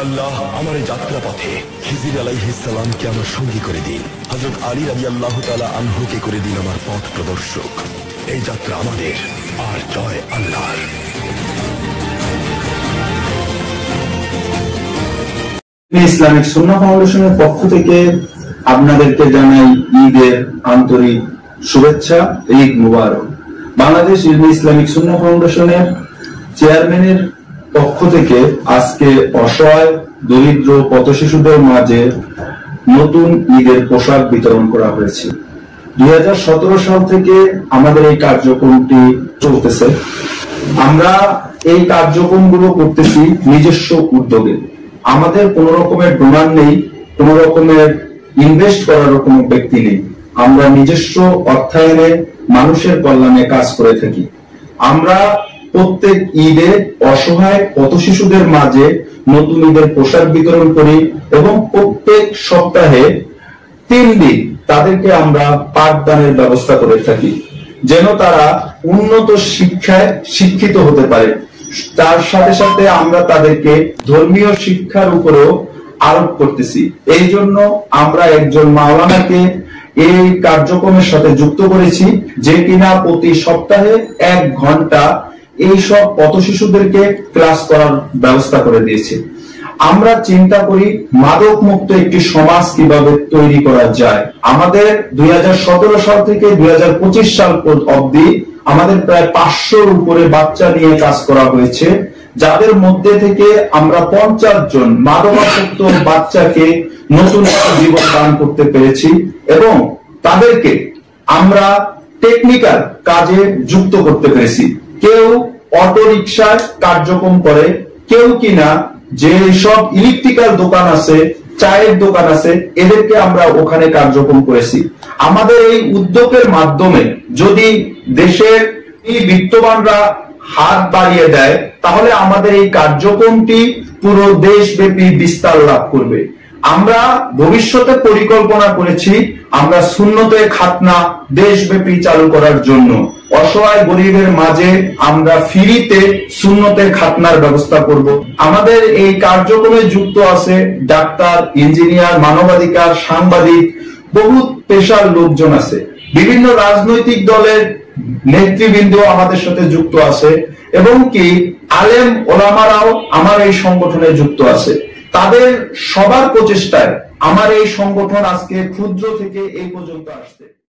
আল্লাহ আমার এই যাত্রা পথে খিজির আলাইহিস সালামকে আমার সঙ্গী করে দিন, হযরত আলী রাদিয়াল্লাহু তাআলা আনহুকে করে দিন আমার পথ প্রদর্শক। এই যাত্রা আমাদের, আর জয় আল্লাহর। ইসলামিক সুন্নাহ ফাউন্ডেশনের পক্ষ থেকে আপনাদেরকে জানাই ঈদের আন্তরিক শুভেচ্ছা, ঈদ মুবারক। বাংলাদেশ ইসলামিক সুন্নাহ ফাউন্ডেশনের চেয়ারম্যানের পক্ষ থেকে আজকে অসহায় দরিদ্র পথশিশুদের মাঝে নতুন ঈদের পোশাক বিতরণ করা হয়েছে। 2017 সাল থেকে আমাদের এই কার্যক্রমটি চলতেছে। আমরা এই কার্যক্রমগুলো করতেছি নিজস্ব উদ্যোগে। আমাদের কোন রকমের ডোনার নেই, কোন রকমের ইনভেস্ট করার কোনো ব্যক্তি নেই। আমরা নিজস্ব অর্থায়নে মানুষের কল্যাণে কাজ করে থাকি। আমরা প্রত্যেক ঈদে অসহায় পথশিশুদের মাঝে নতুন ঈদের পোশাক বিতরণ করি এবং প্রত্যেক সপ্তাহে 3 দিন তাদেরকে আমরা পাঠদানের ব্যবস্থা করে থাকি, যেন তারা উন্নত শিক্ষায় শিক্ষিত হতে পারে। তার সাথে সাথে আমরা তাদেরকে ধর্মীয় শিক্ষার উপরেও আরোপ করতেছি। এই জন্য আমরা একজন মাওলানাকে এই কার্যক্রমের সাথে যুক্ত করেছি, যে কিনা প্রতি সপ্তাহে 1 ঘন্টা এইসব পথশিশুদেরকে ক্লাস করার ব্যবস্থা করে দিয়েছে। আমরা চিন্তা করি মাদক মুক্ত একটি সমাজ কিভাবে তৈরি করা যায়। আমাদের 2017 সাল থেকে 2025 সাল অবধি আমাদের প্রায় 500-র উপরে বাচ্চা নিয়ে কাজ করা হয়েছে, যাদের মধ্যে থেকে আমরা 50 জন মাদকাসক্ত বাচ্চাকে নতুন জীবন দান করতে পেরেছি এবং তাদেরকে আমরা টেকনিক্যাল কাজে যুক্ত করতে পেরেছি। কেউ অটো রিকশার কার্যক্রম করে, কেউ কিনা যে সব ইলেকট্রিক্যাল দোকান আছে, চায়ের দোকান আছে, এদেরকে আমরা ওখানে কার্যক্রম করেছি। আমাদের এই উদ্যোগের মাধ্যমে যদি দেশের এই বিত্তবানরা হাত বাড়িয়ে দেয়, তাহলে আমাদের এই কার্যক্রমটি পুরো দেশব্যাপী বিস্তার লাভ করবে। আমরা ভবিষ্যতে পরিকল্পনা করেছি আমরা সুন্নতে খাতনা দেশব্যাপী চালু করার জন্য। অসহায় গরিবের মাঝে আমরা ফ্রিতে সুন্নতে খাতনার ব্যবস্থা করব। আমাদের এই কার্যক্রমে যুক্ত আছে ডাক্তার, ইঞ্জিনিয়ার, মানবাধিকার, সাংবাদিক, বহু পেশার লোকজন আছে। বিভিন্ন রাজনৈতিক দলের নেতৃবৃন্দ আমাদের সাথে যুক্ত আছে এবং কি আলেম ওলামারাও আমার এই সংগঠনে যুক্ত আছে। তাদের সবার প্রচেষ্টায় আমার এই সংগঠন আজকে ক্ষুদ্র থেকে এই পর্যন্ত আসছে।